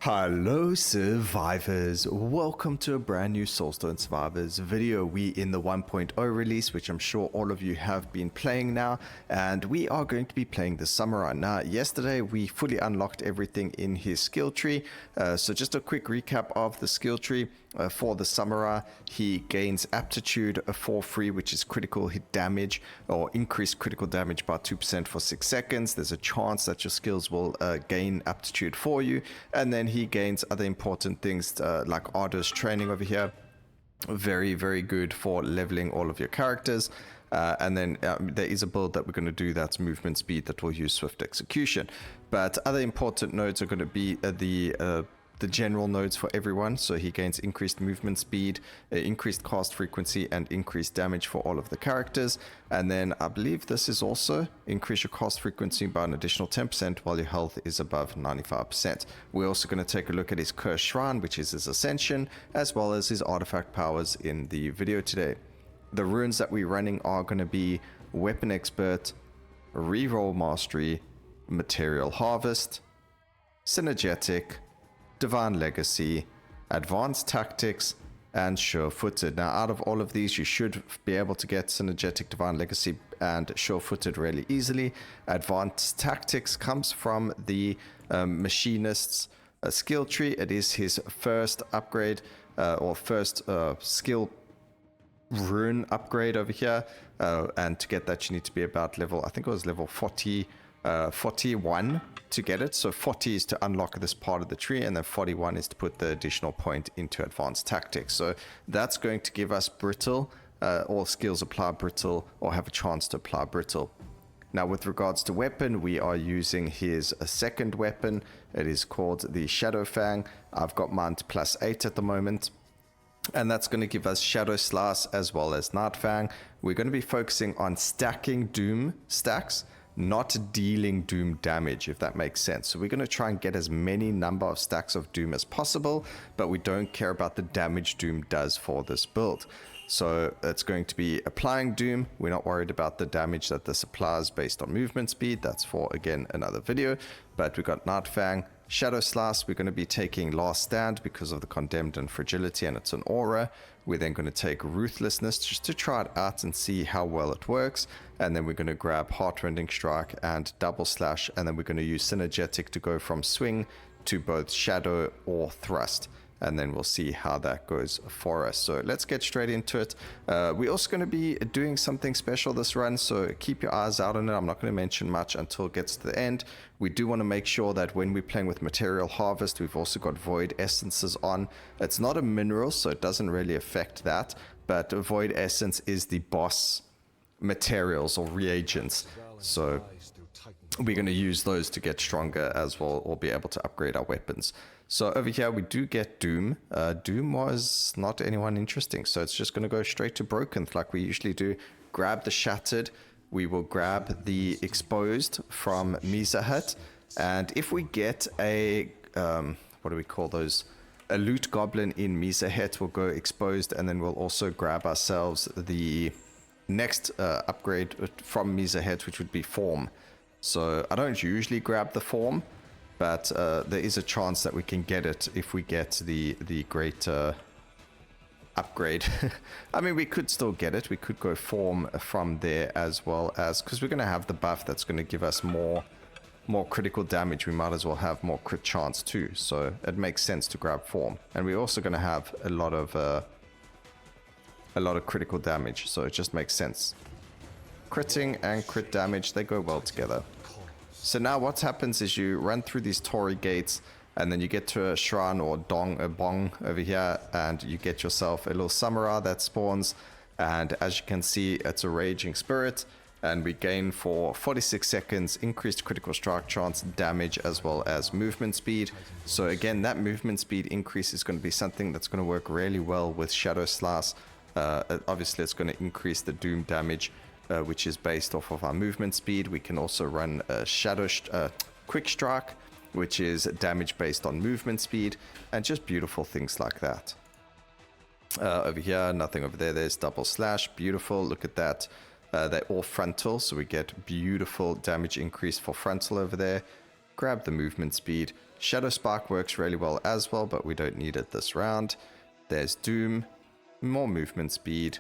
Hello survivors, welcome to a brand new Soulstone Survivors video. We in the 1.0 release, which I'm sure all of you have been playing now, and we are going to be playing the Samurai. Now yesterday we fully unlocked everything in his skill tree, so just a quick recap of the skill tree. For the Samurai, he gains aptitude for free, which is critical hit damage or increased critical damage by 2% for 6 seconds. There's a chance that your skills will gain aptitude for you, and then he gains other important things like Ardor's training over here. Very good for leveling all of your characters. And then there is a build that we're going to do that's movement speed that will use swift execution. But other important nodes are going to be the general nodes for everyone. So he gains increased movement speed, increased cast frequency, and increased damage for all of the characters. And then I believe this is also increase your cast frequency by an additional 10% while your health is above 95%. We're also going to take a look at his Cursed Shrine, which is his Ascension, as well as his artifact powers in the video today. The runes that we're running are going to be Weapon Expert, Reroll Mastery, Material Harvest, Synergetic, Divine Legacy, Advanced Tactics, and Sure-Footed. Now, out of all of these, you should be able to get Synergetic, Divine Legacy, and Sure-Footed really easily. Advanced Tactics comes from the Machinist's skill tree. It is his first upgrade or first skill rune upgrade over here. And to get that, you need to be about level, I think it was level 41 to get it. So 40 is to unlock this part of the tree, and then 41 is to put the additional point into Advanced Tactics. So that's going to give us Brittle. All skills apply Brittle or have a chance to apply Brittle. Now with regards to weapon, we are using his second weapon. It is called the Shadow Fang. I've got mine to +8 at the moment. And that's going to give us Shadow Slice as well as Night Fang. We're going to be focusing on stacking Doom stacks, not dealing Doom damage, if that makes sense. So we're going to try and get as many number of stacks of Doom as possible, but we don't care about the damage Doom does for this build. So it's going to be applying Doom. We're not worried about the damage that this applies based on movement speed. That's for, again, another video. But we've got Night Fang, Shadow Slice. We're going to be taking Last Stand because of the Condemned and Fragility, and it's an aura. We're then going to take Ruthlessness just to try it out and see how well it works. And then we're going to grab Heartrending Strike and Double Slash. And then we're going to use Synergetic to go from Swing to both Shadow or Thrust. And then we'll see how that goes for us. So let's get straight into it. We're also going to be doing something special this run, so keep your eyes out on it. I'm not going to mention much until it gets to the end. We do want to make sure that when we're playing with Material Harvest, we've also got Void Essences on. It's not a mineral, so it doesn't really affect that, but Void Essence is the boss materials or reagents. So we're going to use those to get stronger as well, or be able to upgrade our weapons. So over here we do get Doom. Doom was not anyone interesting, so it's just going to go straight to Broken like we usually do. Grab the Shattered. We will grab the Exposed from Misa Hut, and if we get a what do we call those? A Loot Goblin in Misa Hut, we'll go Exposed, and then we'll also grab ourselves the next upgrade from Misa Hut, which would be Form. So I don't usually grab the Form, but there is a chance that we can get it if we get the great upgrade. I mean, we could still get it. We could go Form from there as well, as because we're going to have the buff that's going to give us more critical damage. We might as well have more crit chance too. So it makes sense to grab Form, and we're also going to have a lot of critical damage. So it just makes sense. Critting and crit damage, they go well together. So now what happens is you run through these Torii gates, and then you get to a shrine or a bong over here, and you get yourself a little samurai that spawns. And as you can see, it's a raging spirit, and we gain for 46 seconds increased critical strike chance, damage, as well as movement speed. So again, that movement speed increase is going to be something that's going to work really well with Shadow Slice. Obviously it's going to increase the Doom damage, which is based off of our movement speed. We can also run a Quick Strike, which is damage based on movement speed, and just beautiful things like that. Over here, nothing over there. There's Double Slash, beautiful. Look at that. They're all frontal, so we get beautiful damage increase for frontal over there. Grab the movement speed. Shadow Spark works really well as well, but we don't need it this round. There's Doom, more movement speed.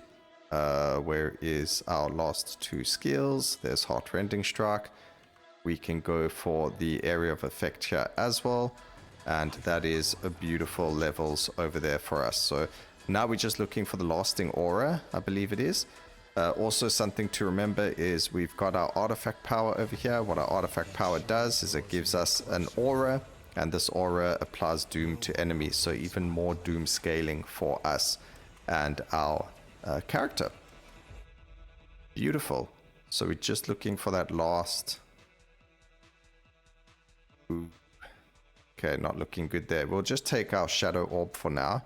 Where is our last two skills? There's Heartrending Strike. We can go for the area of effect here as well, and that is a beautiful levels over there for us. So now we're just looking for the lasting aura, I believe it is. Also something to remember is we've got our artifact power over here. What our artifact power does is it gives us an aura, and this aura applies doom to enemies, so even more doom scaling for us and our character. Beautiful. So we're just looking for that last. Ooh. Okay, not looking good there. We'll just take our shadow orb for now,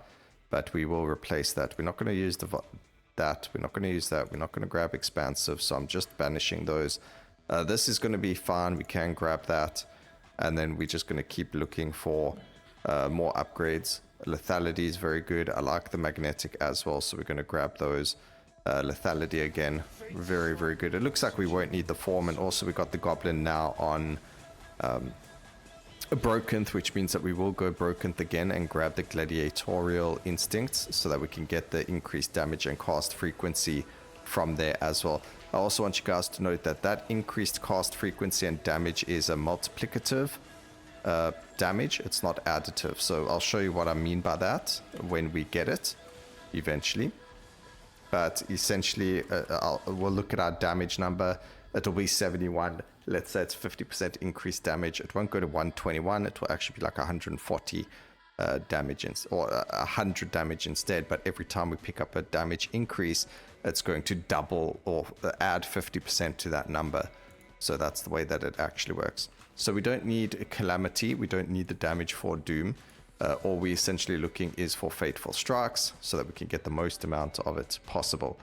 but we will replace that. We're not going to use that. We're not going to use that. We're not going to grab expansive, so I'm just banishing those. This is going to be fine. We can grab that, and then we're just going to keep looking for more upgrades. Lethality is very good. I like the magnetic as well, so we're going to grab those. Lethality again, very, very good. It looks like we won't need the form, and also we got the goblin now on Brokenth, which means that we will go Brokenth again and grab the gladiatorial instincts so that we can get the increased damage and cast frequency from there as well. I also want you guys to note that that increased cast frequency and damage is a multiplicative damage. It's not additive. So I'll show you what I mean by that when we get it eventually. But essentially, we'll look at our damage number. It'll be 71. Let's say it's 50% increased damage. It won't go to 121. It will actually be like 140 damage, or 100 damage instead. But every time we pick up a damage increase, it's going to double or add 50% to that number. So that's the way that it actually works. So we don't need a Calamity. We don't need the damage for Doom. All we're essentially looking is for Fateful Strikes so that we can get the most amount of it possible.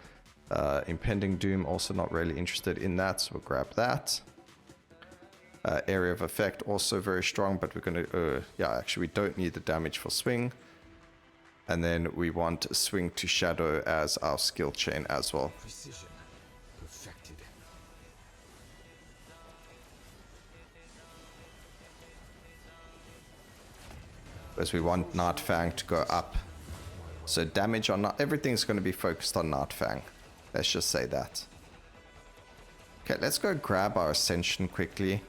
Impending Doom, also not really interested in that, so we'll grab that. Area of Effect, also very strong, but we're going to... yeah, actually, we don't need the damage for Swing. And then we want Swing to Shadow as our skill chain as well. Precision. Perfected. Because we want Night Fang to go up. So damage on... everything's going to be focused on Night Fang. Let's just say that. Okay, let's go grab our Ascension quickly.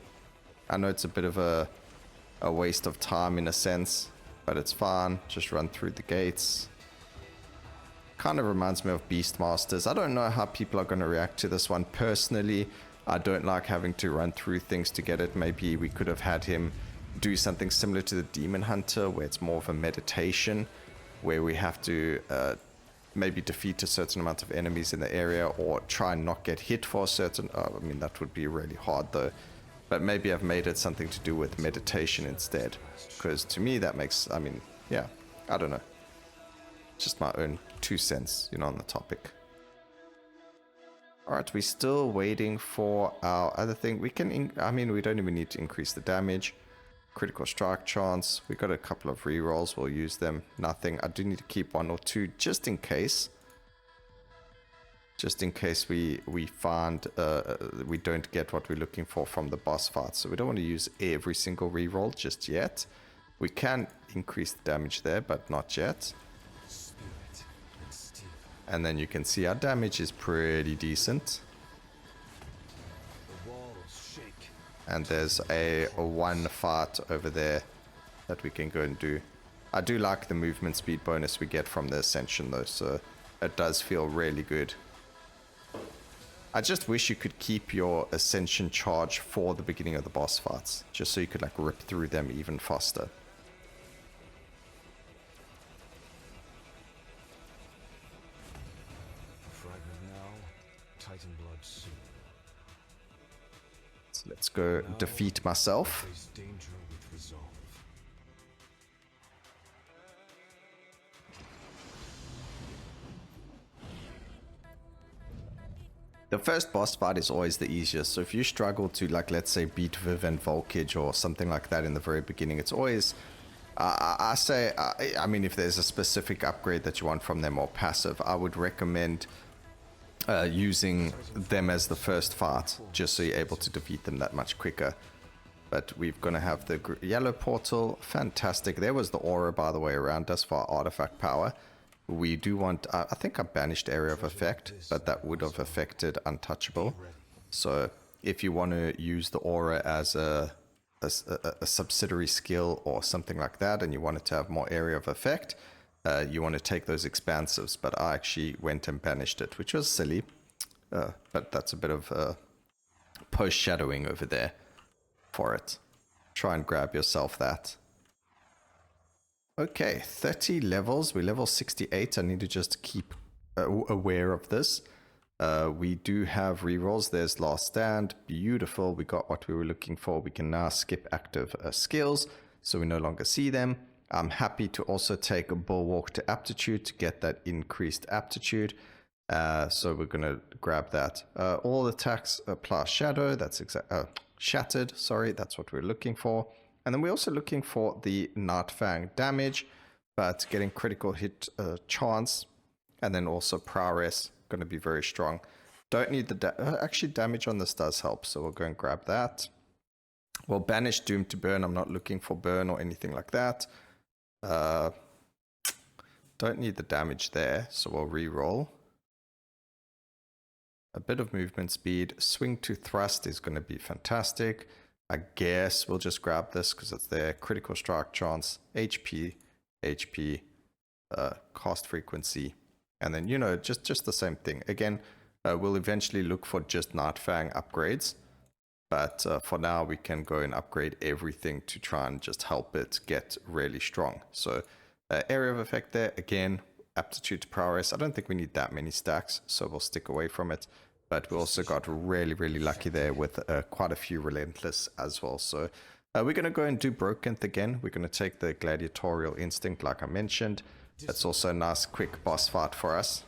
I know it's a bit of a waste of time in a sense, but it's fine. Just run through the gates. Kind of reminds me of Beastmasters. I don't know how people are going to react to this one. Personally, I don't like having to run through things to get it. Maybe we could have had him do something similar to the Demon Hunter, where it's more of a meditation, where we have to maybe defeat a certain amount of enemies in the area, or try and not get hit for a certain... I mean, that would be really hard though. But maybe I've made it something to do with meditation instead. Because to me that makes... I mean, yeah, I don't know. Just my own 2 cents, you know, on the topic. Alright, we're still waiting for our other thing. We can... I mean, we don't even need to increase the damage. Critical strike chance. We got a couple of rerolls. We'll use them. Nothing. I do need to keep 1 or 2 just in case. Just in case we find we don't get what we're looking for from the boss fight. So we don't want to use every single reroll just yet. We can increase the damage there, but not yet. And then you can see our damage is pretty decent. And there's a 1 fight over there that we can go and do. I do like the movement speed bonus we get from the Ascension though, so it does feel really good. I just wish you could keep your Ascension charge for the beginning of the boss fights, just so you could like rip through them even faster. Fragment now, Titan blood soon. So let's go defeat myself. Face danger with resolve. The first boss fight is always the easiest, so if you struggle to, like, let's say beat Viv and Volkage or something like that in the very beginning, it's always, I mean, if there's a specific upgrade that you want from them or passive, I would recommend using them as the first fight, just so you're able to defeat them that much quicker. But we're going to have the yellow portal. Fantastic. There was the aura, by the way, around us for our artifact power. We do want, I think I banished area of effect, but that would have affected untouchable. So if you want to use the aura as a subsidiary skill or something like that, and you want it to have more area of effect, you want to take those expansives. But I actually went and banished it, which was silly. But that's a bit of post-shadowing over there for it. Try and grab yourself that. Okay, 30 levels. We're level 68. I need to just keep aware of this. We do have rerolls. There's Last Stand. Beautiful. We got what we were looking for. We can now skip active skills, so we no longer see them. I'm happy to also take a Bulwark to Aptitude to get that increased aptitude. So we're going to grab that. All attacks apply Shadow. That's Shattered. Sorry, that's what we're looking for. And then we're also looking for the Nightfang damage, but getting critical hit chance, and then also prowess, going to be very strong. Don't need the actually damage on this does help, so we'll go and grab that. We'll banish Doom to Burn. I'm not looking for burn or anything like that. Don't need the damage there, so we'll re-roll. A bit of movement speed. Swing to Thrust is going to be fantastic. I guess we'll just grab this because it's there. Critical strike chance, HP, cast frequency, and then, you know, just the same thing. Again, we'll eventually look for just Nightfang upgrades, but for now we can go and upgrade everything to try and just help it get really strong. So area of effect there, again, aptitude to prowess. I don't think we need that many stacks, so we'll stick away from it. But we also got really, really lucky there with quite a few Relentless as well. So we're going to go and do Brokenth again. We're going to take the Gladiatorial Instinct like I mentioned. That's also a nice quick boss fight for us,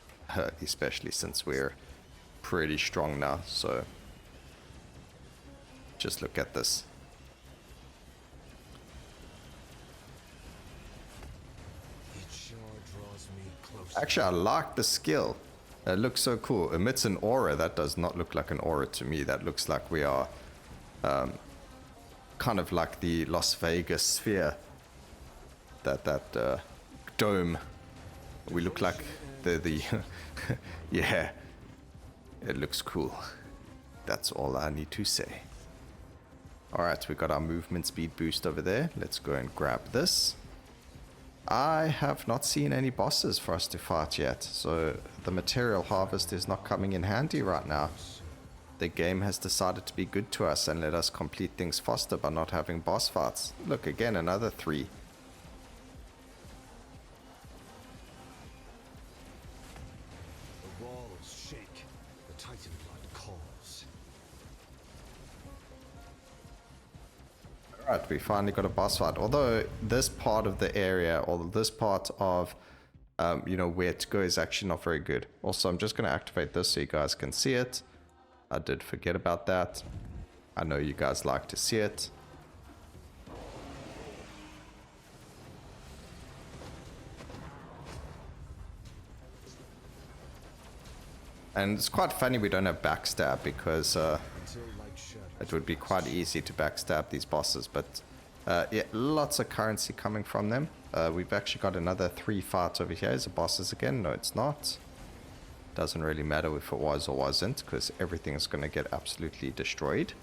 especially since we're pretty strong now. So just look at this. It sure draws me closer. Actually, I like the skill. It looks so cool. Emits an aura. That does not look like an aura to me. That looks like we are kind of like the Las Vegas sphere. That dome. We look like the yeah. It looks cool. That's all I need to say. Alright, we got our movement speed boost over there. Let's go and grab this. I have not seen any bosses for us to fight yet, so the material harvest is not coming in handy right now. The game has decided to be good to us and let us complete things faster by not having boss fights. Look, again, another 3. The walls shake. The Titan blood calls. Alright, we finally got a boss fight. Although this part of the area, or this part of, you know, where to go is actually not very good. Also, I'm just going to activate this so you guys can see it. I did forget about that. I know you guys like to see it. And it's quite funny we don't have backstab because it would be quite easy to backstab these bosses, but yeah, lots of currency coming from them. We've actually got another 3 fights over here. Is the bosses again? No, it's not. Doesn't really matter if it was or wasn't, because everything is going to get absolutely destroyed.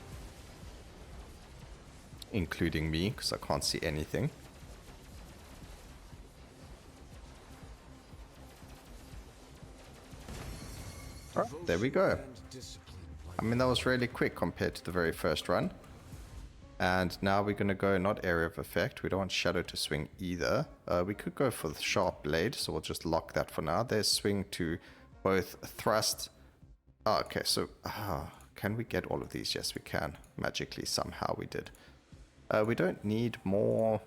Including me, because I can't see anything. Alright, there we go. I mean, that was really quick compared to the very first run. And now we're going to go not area of effect. We don't want Shadow to swing either. We could go for the Sharp Blade, so we'll just lock that for now. There's swing to both thrust. Oh, okay, so can we get all of these? Yes, we can. Magically, somehow we did. We don't need more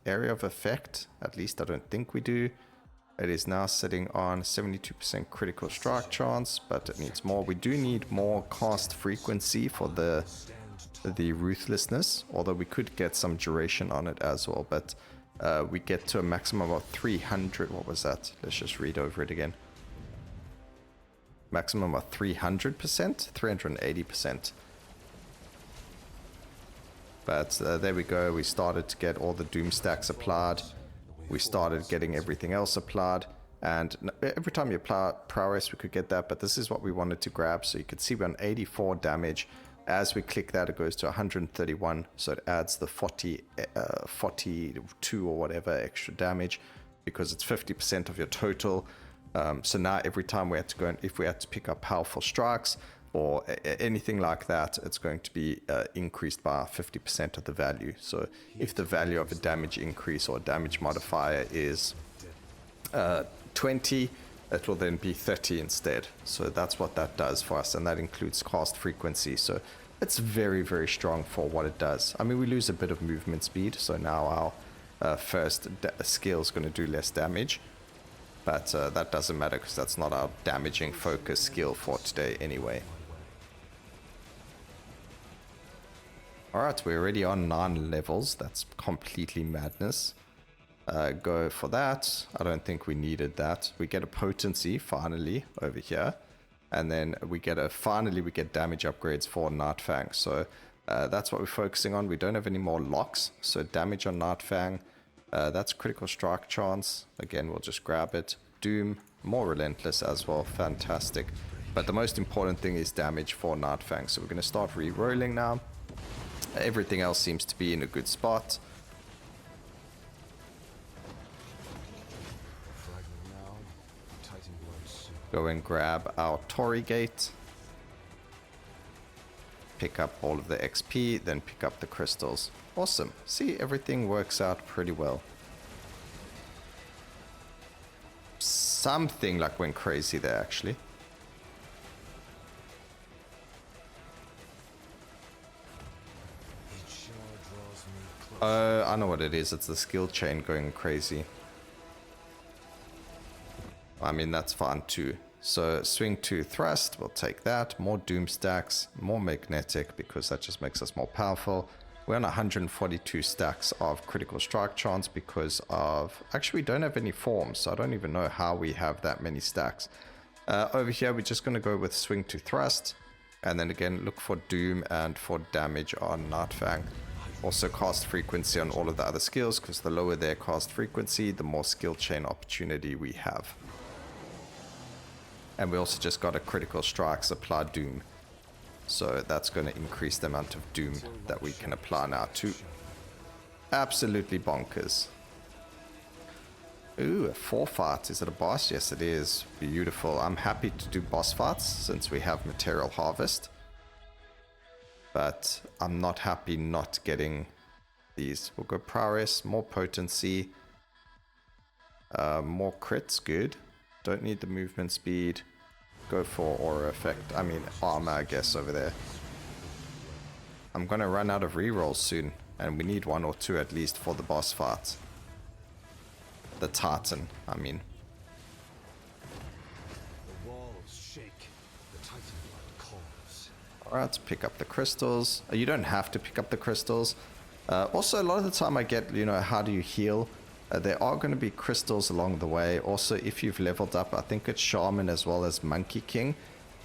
area of effect. At least I don't think we do. It is now sitting on 72% critical strike chance, but it needs more. We do need more cast frequency for the ruthlessness, although we could get some duration on it as well, but we get to a maximum of 300. What was that? Let's just read over it again. Maximum of 300%, 380%. But there we go. We started to get all the doom stacks applied. We started getting everything else applied. And every time you apply prowess, we could get that. But this is what we wanted to grab. So you could see we're on 84 damage. As we click that, it goes to 131. So it adds the 42 or whatever extra damage, because it's 50% of your total. So now every time we had to go, and if we had to pick up powerful strikes or anything like that, it's going to be increased by 50% of the value. So if the value of a damage increase or damage modifier is 20, it will then be 30 instead. So that's what that does for us, and that includes cast frequency. So it's very, very strong for what it does. I mean, we lose a bit of movement speed, so now our first skill is going to do less damage. But that doesn't matter, because that's not our damaging focus skill for today anyway. Alright, we're already on 9 levels. That's completely madness. Go for that. I don't think we needed that. We get a potency finally over here. And then we get finally we get damage upgrades for Nightfang. So that's what we're focusing on. We don't have any more locks. So damage on Nightfang. That's critical strike chance. Again, we'll just grab it. Doom, more relentless as well. Fantastic. But the most important thing is damage for Nightfang. So we're going to start re-rolling now. Everything else seems to be in a good spot. Go and grab our Torii Gate. Pick up all of the XP, then pick up the crystals. Awesome. See, everything works out pretty well. Something like went crazy there, actually. I know what it is. It's the skill chain going crazy. I mean, that's fine too. So swing to thrust, we'll take that. More doom stacks, more magnetic, because that just makes us more powerful. We're on 142 stacks of critical strike chance because of... Actually, we don't have any forms, so I don't even know how we have that many stacks. Over here, we're just going to go with swing to thrust. And then again, look for doom and for damage on Nightfang. Also cast frequency on all of the other skills, because the lower their cast frequency, the more skill chain opportunity we have. And we also just got a critical strikes apply doom. So that's going to increase the amount of doom that we can apply now too. Absolutely bonkers. Ooh, a 4 fight. Is it a boss? Yes, it is. Beautiful. I'm happy to do boss fights since we have material harvest. But I'm not happy not getting these. We'll go prowess, more potency, more crits, good. Don't need the movement speed. Go for aura effect. I mean armor, I guess, over there. I'm gonna run out of rerolls soon, and we need 1 or 2 at least for the boss fight. The Titan, I mean. The walls shake. The Titan blood calls. Alright, pick up the crystals. You don't have to pick up the crystals. Also, a lot of the time I get, you know, how do you heal? There are going to be crystals along the way. Also, if you've leveled up, I think it's Shaman as well as Monkey King.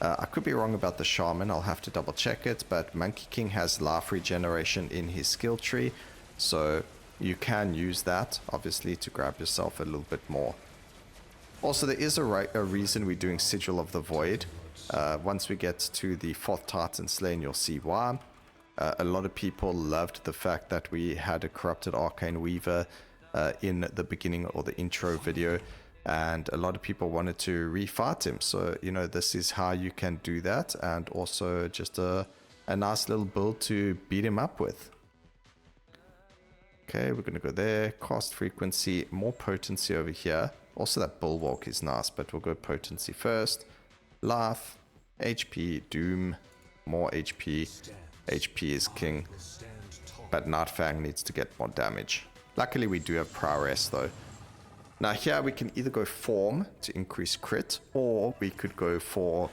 I could be wrong about the Shaman. I'll have to double check it. But Monkey King has life regeneration in his skill tree. So you can use that, obviously, to grab yourself a little bit more. Also, there is a reason we're doing Sigil of the Void. Once we get to the 4th Titan Slain, you'll see why. A lot of people loved the fact that we had a corrupted Arcane Weaver in the beginning or the intro video, and a lot of people wanted to refight him. So, you know, this is how you can do that, and also just a nice little build to beat him up with. Okay, we're going to go there. Cast frequency, more potency over here. Also, that bulwark is nice, but we'll go potency first. Life, HP, doom, more HP. HP is king, but Nightfang needs to get more damage. Luckily, we do have prowess though. Now here we can either go form to increase crit, or we could go for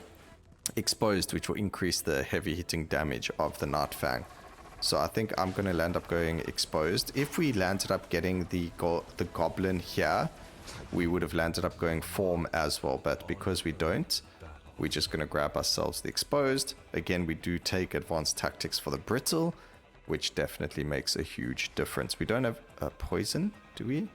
exposed, which will increase the heavy hitting damage of the Nightfang. So I think I'm going to land up going exposed. If we landed up getting the goblin here, we would have landed up going form as well. But because we don't, we're just going to grab ourselves the exposed. Again, we do take advanced tactics for the brittle. which definitely makes a huge difference. We don't have poison, do we?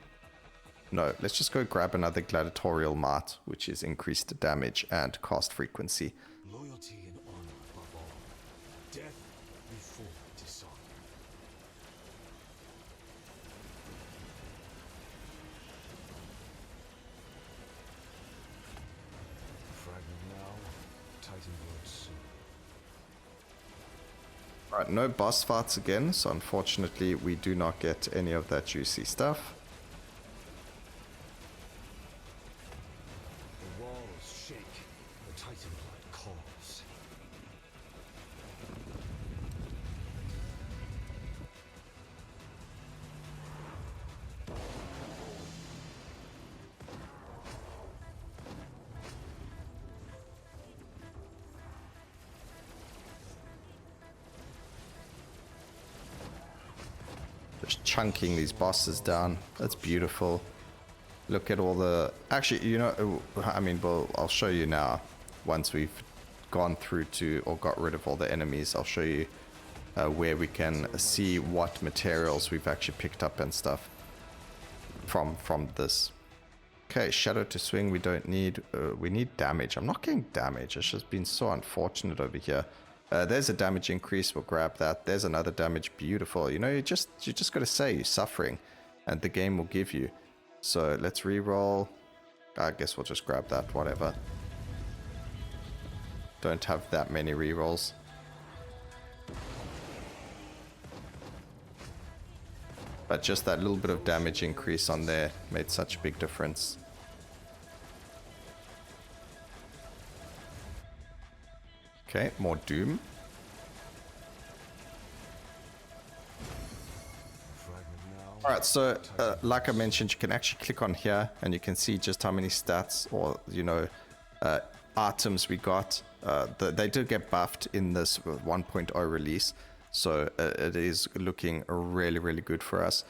No, let's just go grab another gladiatorial mart, which is increased damage and cast frequency. Loyalty and honor above all. Death before dishonor. Fragment now, Titan word soon. Alright, no boss fights again, so unfortunately we do not get any of that juicy stuff. The walls shake, the Titan blood calls. Just chunking these bosses down. That's beautiful. Look at all the... Actually, you know, I mean, well, I'll show you now. Once we've gone through to, or got rid of all the enemies, I'll show you where we can see what materials we've actually picked up and stuff from this. Okay, shadow to swing we don't need. We need damage. I'm not getting damage. It's just been so unfortunate over here. There's a damage increase. We'll grab that. There's another damage. Beautiful. You know, you just got to say you're suffering, and the game will give you. So let's re-roll. I guess we'll just grab that. Whatever. Don't have that many re-rolls. But just that little bit of damage increase on there made such a big difference. Okay, more Doom. Alright, so like I mentioned, you can actually click on here and you can see just how many stats or, you know, items we got. They did get buffed in this 1.0 release, so it is looking really, really good for us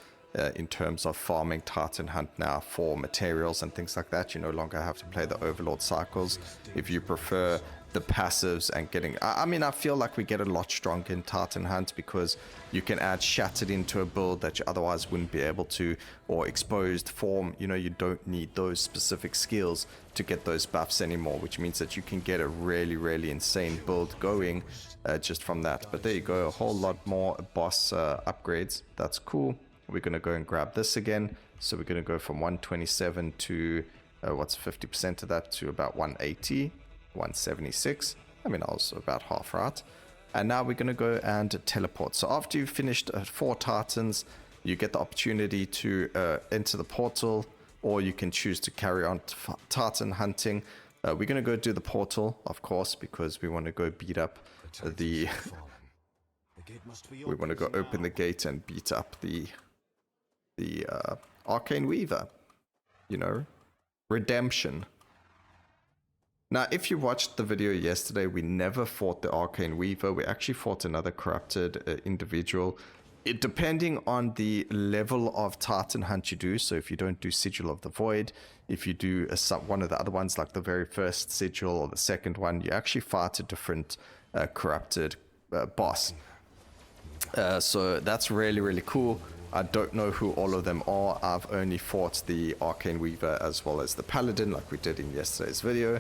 in terms of farming Titan Hunt now for materials and things like that. You no longer have to play the Overlord cycles. If you prefer the passives and getting... I mean, I feel like we get a lot stronger in Titan Hunt because you can add Shattered into a build that you otherwise wouldn't be able to, or Exposed Form. You know, you don't need those specific skills to get those buffs anymore, which means that you can get a really, really insane build going just from that. But there you go, a whole lot more boss upgrades. That's cool. We're going to go and grab this again. So we're going to go from 127 to, what's 50% of that, to about 180. 176. I mean, also about half right. And now we're going to go and teleport. So after you've finished 4 Titans, you get the opportunity to enter the portal, or you can choose to carry on Titan hunting. We're going to go do the portal, of course, because we want to go beat up the... we want to go open the gate and beat up the Arcane Weaver. You know, redemption. Now, if you watched the video yesterday, we never fought the Arcane Weaver. We actually fought another corrupted individual. Depending on the level of Titan Hunt you do, so if you don't do Sigil of the Void, if you do one of the other ones, like the very first Sigil or the second one, you actually fight a different corrupted boss. So that's really, really cool. I don't know who all of them are. I've only fought the Arcane Weaver as well as the Paladin, like we did in yesterday's video.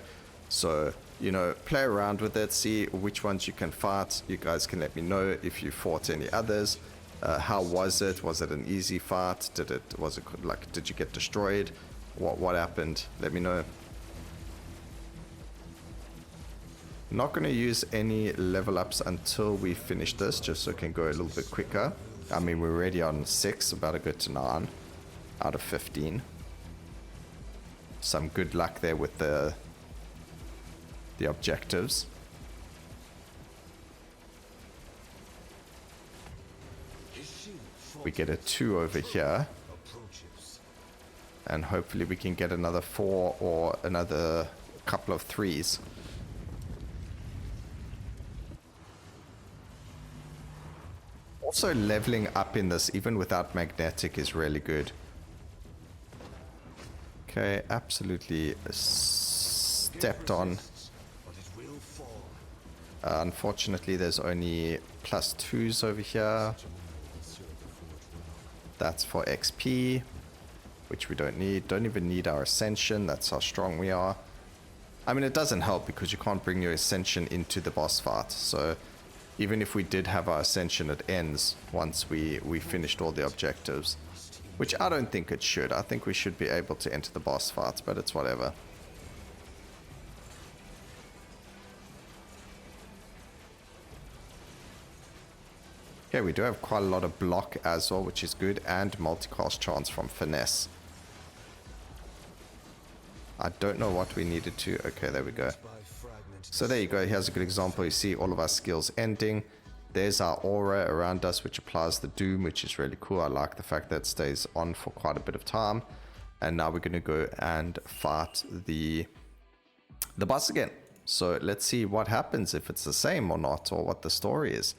So, you know, play around with it, see which ones you can fight. You guys can let me know if you fought any others. How was it? Was it an easy fight? Did you get destroyed? What happened? Let me know. I'm not going to use any level ups until we finish this, just so it can go a little bit quicker. I mean, we're already on 6, about to go to 9 out of 15. Some good luck there with the objectives. We get a 2 over here, and hopefully we can get another 4 or another couple of 3s. Also, leveling up in this, even without magnetic, is really good. Okay, absolutely stepped on. Unfortunately, there's only +2s over here. That's for XP, which we don't need. Don't even need our Ascension. That's how strong we are. I mean, it doesn't help because you can't bring your Ascension into the boss fight. So even if we did have our Ascension, it ends once we finished all the objectives. Which I don't think it should. I think we should be able to enter the boss fights, but it's whatever. Okay, we do have quite a lot of block as well, which is good, and multicast chance from Finesse. I don't know what we needed to... Okay, there we go. So there you go. Here's a good example. You see all of our skills ending. There's our aura around us, which applies the doom, which is really cool. I like the fact that it stays on for quite a bit of time. And now we're going to go and fight the boss again. So let's see what happens, if it's the same or not, or what the story is.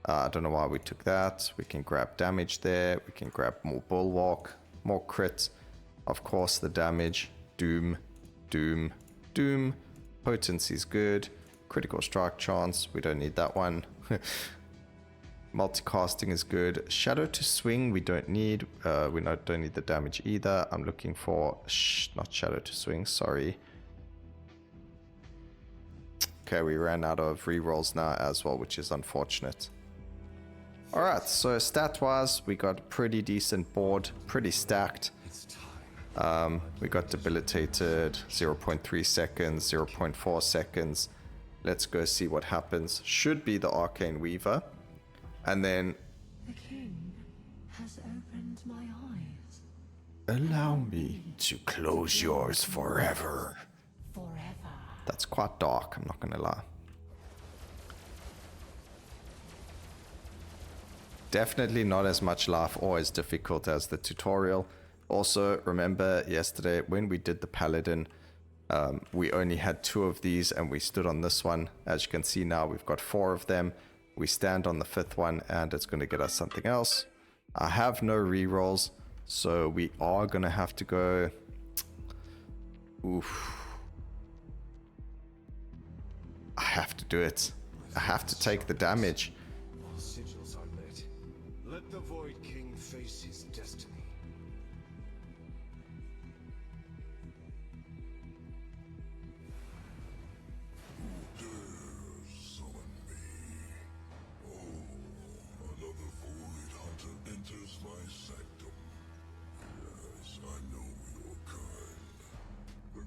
I don't know why we took that. We can grab damage there. We can grab more bulwark, more crit. Of course, the damage. Doom, doom, doom. Potency is good. Critical strike chance. We don't need that one. Multicasting is good. Shadow to swing we don't need. We don't need the damage either. I'm looking for... not shadow to swing, sorry. Okay, we ran out of rerolls now as well, which is unfortunate. Alright, so stat-wise, we got a pretty decent board, pretty stacked. We got debilitated, 0.3 seconds, 0.4 seconds. Let's go see what happens. Should be the Arcane Weaver. And then... The king has opened my eyes. Allow me to close yours forever. Forever. That's quite dark, I'm not gonna lie. Definitely not as much life or as difficult as the tutorial. Also, remember yesterday when we did the Paladin, we only had 2 of these and we stood on this one. As you can see now, we've got 4 of them. We stand on the 5th one and it's going to get us something else. I have no rerolls, so we are going to have to go... Oof. I have to do it. I have to take the damage. All sigils are lit. Let the Void King face his destiny.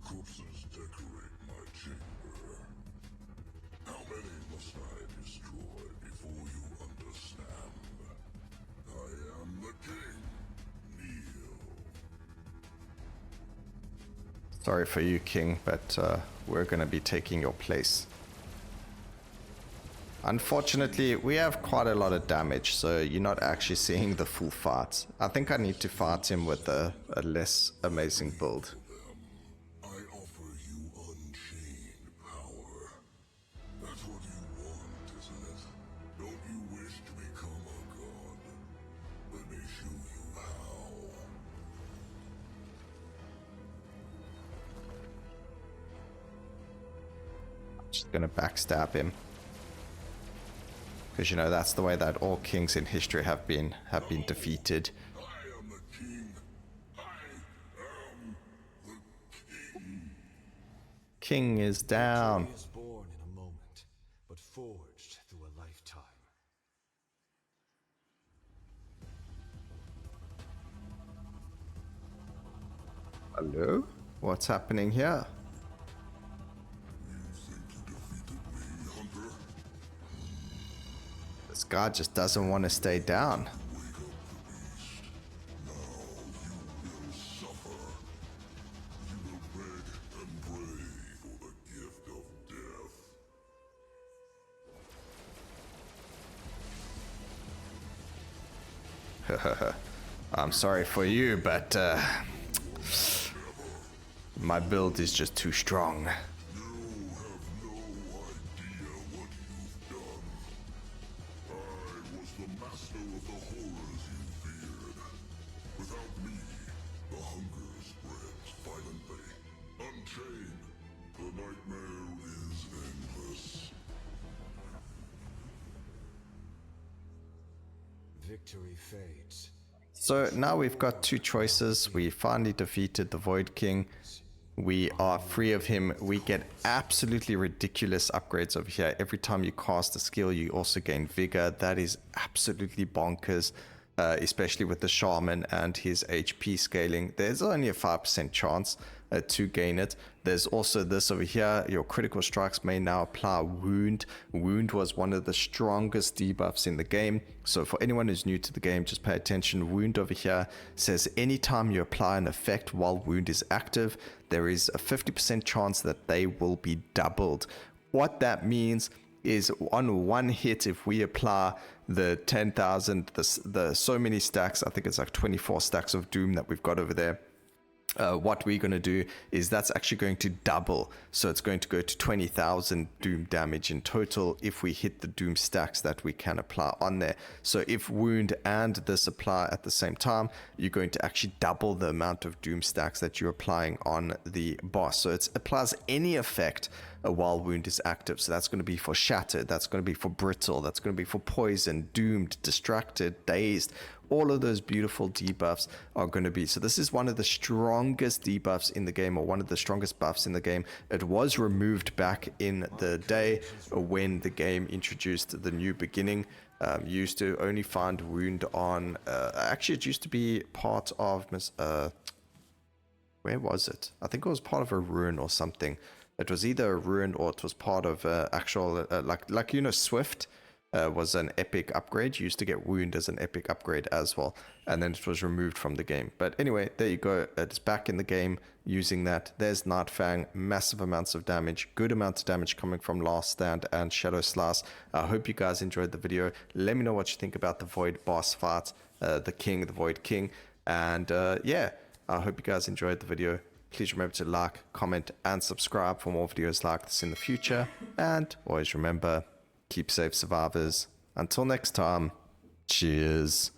Corpses decorate my chamber. How many must I destroy before you understand? I am the king. Kneel. Sorry for you, King, but we're gonna be taking your place. Unfortunately, we have quite a lot of damage, so you're not actually seeing the full fight. I think I need to fight him with a less amazing build. I offer you unchained power. That's what you want, isn't it? Don't you wish to become a god? Let me show you how. Just gonna backstab him. Because, you know, that's the way that all kings in history have been defeated. I am the king. I am the king. King is down. He is born in a moment, but forged through a lifetime. Hello? What's happening here? This guy just doesn't want to stay down. I'm sorry for you, but my build is just too strong. victory fades. So now we've got two choices. We finally defeated the Void King. We are free of him. We get absolutely ridiculous upgrades over here. Every time you cast a skill, you also gain vigor. That is absolutely bonkers, especially with the shaman and his HP scaling. There's only a 5% chance to gain it. There's also this over here. Your critical strikes may now apply wound. Wound was one of the strongest debuffs in the game. So for anyone who's new to the game, just pay attention. Wound over here says anytime you apply an effect while wound is active, there is a 50% chance that they will be doubled. What that means is on one hit, if we apply the 10,000, the so many stacks, I think it's like 24 stacks of doom that we've got over there. What we're going to do is that's actually going to double. So it's going to go to 20,000 doom damage in total if we hit the doom stacks that we can apply on there. So if wound and this apply at the same time, you're going to actually double the amount of doom stacks that you're applying on the boss. So it applies any effect while wound is active. So that's going to be for shattered, that's going to be for brittle, that's going to be for poison, doomed, distracted, dazed. All of those beautiful debuffs are going to be. So this is one of the strongest debuffs in the game, or one of the strongest buffs in the game. It was removed back in the day when the game introduced the new beginning. You used to only find wound on actually it used to be part of where was it? I think it was part of a rune or something. It was either a rune or it was part of actual like you know, Swift was an epic upgrade. You used to get wound as an epic upgrade as well, and then it was removed from the game. But anyway, there you go. It's back in the game using that. There's Nightfang, massive amounts of damage, good amounts of damage coming from Last Stand and Shadow Slice. I hope you guys enjoyed the video. Let me know what you think about the Void boss fight, the Void King, and yeah, I hope you guys enjoyed the video. Please remember to like, comment, and subscribe for more videos like this in the future. And always remember, keep safe, survivors. Until next time, cheers.